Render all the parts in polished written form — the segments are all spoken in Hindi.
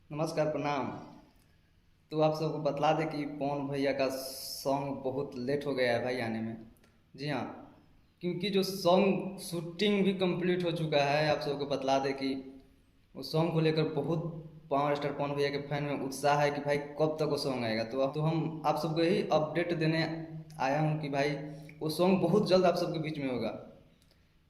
नमस्कार, प्रणाम। तो आप सबको बतला दें कि पवन भैया का सॉन्ग बहुत लेट हो गया है भाई आने में। जी हाँ, क्योंकि जो सॉन्ग शूटिंग भी कंप्लीट हो चुका है। आप सबको बतला दें कि उस सॉन्ग को लेकर बहुत पावर स्टार पवन भैया के फैन में उत्साह है कि भाई कब तक वो सॉन्ग आएगा। तो हम आप सबको यही अपडेट देने आया हूँ कि भाई वो सॉन्ग बहुत जल्द आप सबके बीच में होगा,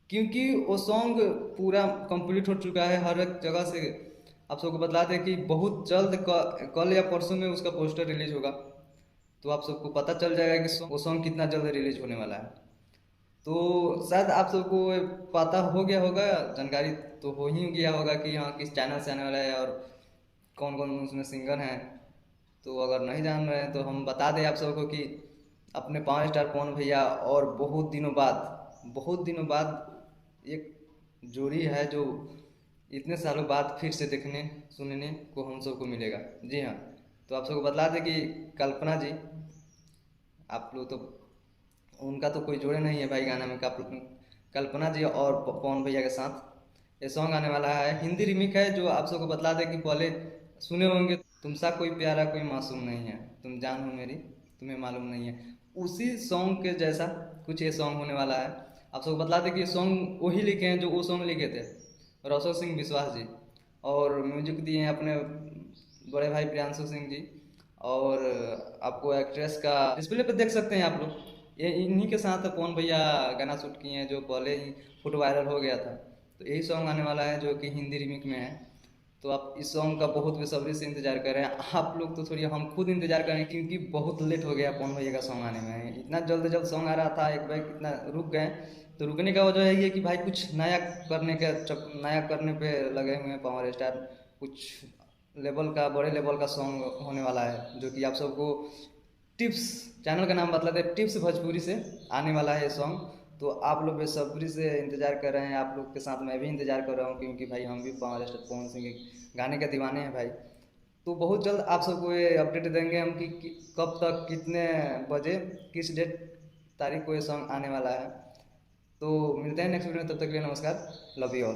क्योंकि वो सॉन्ग पूरा कंप्लीट हो चुका है हर एक जगह से। आप सबको बतला दें कि बहुत जल्द कल या परसों में उसका पोस्टर रिलीज होगा। तो आप सबको पता चल जाएगा कि वो सॉन्ग कितना जल्द रिलीज होने वाला है। तो शायद आप सबको पता हो गया होगा, जानकारी तो हो ही गया होगा कि हाँ किस चैनल से आने वाला है और कौन कौन उसमें सिंगर हैं। तो अगर नहीं जान रहे हैं तो हम बता दें आप सबको कि अपने पावर स्टार पवन भैया और बहुत दिनों बाद एक जोड़ी है जो इतने सालों बाद फिर से देखने सुनने को हम सबको मिलेगा। जी हाँ, तो आप सबको बतला दें कि कल्पना जी, आप लोग तो उनका तो कोई जोड़े नहीं है भाई गाना में। कल्पना जी और पवन भैया के साथ ये सॉन्ग आने वाला है। हिंदी रिमिक है जो आप सबको बतला दें कि पहले सुने होंगे, तुमसा कोई प्यारा कोई मासूम नहीं है, तुम जान हो मेरी तुम्हें मालूम नहीं है। उसी सॉन्ग के जैसा कुछ ये सॉन्ग होने वाला है। आप सबको बतला दें कि ये सॉन्ग वही लिखे हैं जो वो सॉन्ग लिखे थे, रौशन सिंह विश्वास जी। और म्यूजिक दिए हैं अपने बड़े भाई प्रियांशु सिंह जी। और आपको एक्ट्रेस का डिस्प्ले पे देख सकते हैं आप लोग, ये इन्हीं के साथ पवन भैया गाना शूट किए हैं जो पहले ही फुट वायरल हो गया था। तो यही सॉन्ग आने वाला है जो कि हिंदी रिमिक में है। तो आप इस सॉन्ग का बहुत बेसब्री से इंतजार कर रहे हैं। आप लोग तो थोड़ी, हम खुद इंतजार करें क्योंकि बहुत लेट हो गया पवन भैया का सॉन्ग आने में। इतना जल्द जल्द सॉन्ग आ रहा था, एक बार इतना रुक गए। तो रुकने का वजह यही है कि भाई कुछ नया करने पे लगे हुए हैं पावर स्टार। कुछ लेवल का, बड़े लेवल का सॉन्ग होने वाला है जो कि आप सबको टिप्स, चैनल का नाम बतला दे, टिप्स भोजपुरी से आने वाला है ये सॉन्ग। तो आप लोग बेसब्री से इंतजार कर रहे हैं, आप लोग के साथ मैं भी इंतजार कर रहा हूँ क्योंकि भाई हम भी पावर स्टार पवन सिंह के गाने के दीवाने हैं भाई। तो बहुत जल्द आप सबको ये अपडेट देंगे हम कि कब तक कितने बजे किस डेट तारीख को ये सॉन्ग आने वाला है। तो मिलते हैं नेक्स्ट वीडियो में, तब तक के लिए नमस्कार, लव यू ऑल।